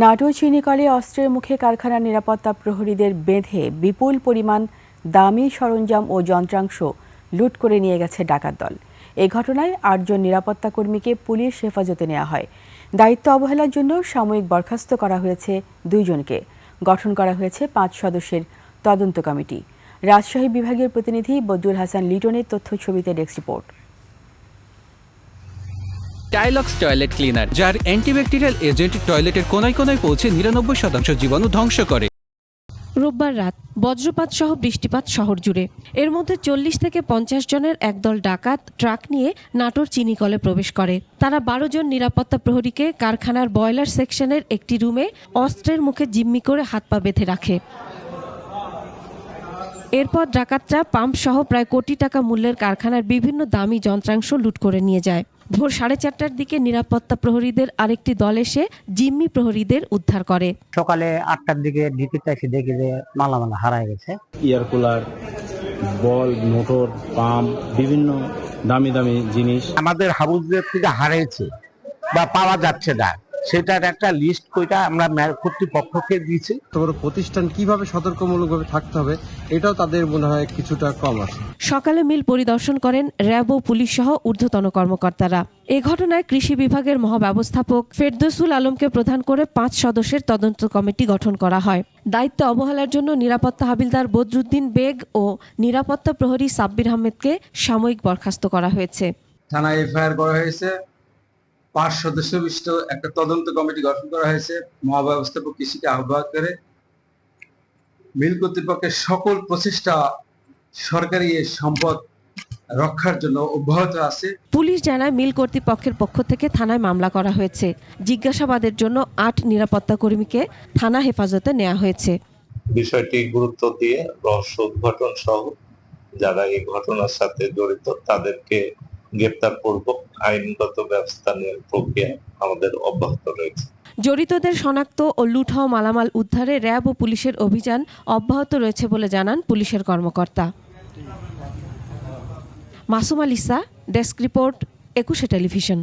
নাটোর চিনিকলে অস্ত্রের মুখে কারখানার নিরাপত্তা প্রহরীদের বেঁধে বিপুল পরিমাণ দামি সরঞ্জাম ও যন্ত্রাংশ লুট করে নিয়ে গেছে ডাকাত দল। এই ঘটনায় ৮ জন নিরাপত্তা কর্মীকে পুলিশ হেফাজতে নেওয়া হয়। দায়িত্ব অবহেলার জন্য সাময়িক বরখাস্ত করা হয়েছে ২ জনকে। গঠন করা হয়েছে ৫ সদস্যের তদন্ত কমিটি। রাজশাহী বিভাগের প্রতিনিধি বদরুল হাসান লিটনের তথ্যছবিতে desk report. Tylox toilet cleaner, যার অ্যান্টিব্যাকটেরিয়াল এজেন্ট টয়লেটের কোনায় কোনায় পৌঁছে ৯৯% জীবাণু ধ্বংস করে। রোববার রাত বজ্রপাত সহ বৃষ্টিপাত শহর জুড়ে। এর মধ্যে ৪০ থেকে ৫০ জনের একদল ডাকাত ট্রাক নিয়ে নাটোর চিনিকলে প্রবেশ করে। তারা ১২ জন নিরাপত্তা প্রহরীকে কারখানার বয়লার সেকশনের একটি রুমে অস্ত্রের মুখে জিম্মি করে হাত পা বেঁধে রাখে। এরপর ডাকাতরা পাম্প সহ প্রায় কোটি টাকা মূল্যের কারখানার বিভিন্ন দামি যন্ত্রাংশ লুট করে নিয়ে যায়। ভোর 4:30টার দিকে নিরাপত্তা প্রহরীদের আরেকটি দল এসে জিম্মি প্রহরীদের উদ্ধার করে। সকালে 8টার দিকে ডিউটিতে এসে দেখি যে মালামাল হারায় গেছে। এয়ার কুলার, বল, মোটর, পাম্প, বিভিন্ন দামি দামি জিনিস আমাদের হাউসের থেকে হারিয়েছে বা পাওয়া যাচ্ছে না, সেটার একটা লিস্ট কইটা আমরা কর্তৃপক্ষকে দিয়েছি। বড় প্রতিষ্ঠান কিভাবে সতর্কমূলকভাবে থাকতে হবে এটাও তাদের মনে হয় কিছুটা কম আছে। সকালে মিল পরিদর্শন করেন র্যাব ও পুলিশ সহ ঊর্ধ্বতন কর্মকর্তারা। এ ঘটনায় কৃষি বিভাগের মহাব্যবস্থাপক ফেরদৌসুল আলমকে প্রধান করে ৫ সদস্যের তদন্ত কমিটি গঠন করা হয়। দায়িত্ব অবহেলার জন্য নিরাপত্তা হাবিলদার বদরুদ্দিন বেগ ও নিরাপত্তা প্রহরী সাব্বির আহমেদকে সাময়িক বরখাস্ত করা হয়েছে। থানায় এফআইআর করা হয়েছে। ৫ সদস্য বিশিষ্ট একটা তদন্ত কমিটি গঠন করা হয়েছে। মহাব্যবস্থাপক কৃষিকে আহ্বায়ক করে মিল কর্তৃপক্ষের সকল প্রচেষ্টা সরকারি সম্পদ রক্ষার জন্য অব্যাহত আছে। পুলিশ জানায় মিল কর্তৃপক্ষের পক্ষ থেকে থানায় মামলা করা হয়েছে। জিজ্ঞাসাবাদের জন্য ৮ নিরাপত্তা কর্মীকে থানা হেফাজতে নেওয়া হয়েছে। বিষয়টি গুরুত্ব দিয়ে রহস্য উদ্ঘাটন সহ যারা এই ঘটনার সাথে জড়িত তাদেরকে গ্রেপ্তারপূর্বক আইনগত ব্যবস্থা নেওয়ার প্রক্রিয়া আমাদের অব্যাহত রয়েছে। জড়িতদের শনাক্ত ও লুট হওয়া মালামাল উদ্ধারে র্যাব ও পুলিশের অভিযান অব্যাহত রয়েছে বলে জানান পুলিশের কর্মকর্তা। Masum আলিসা, desk report, ২১ television.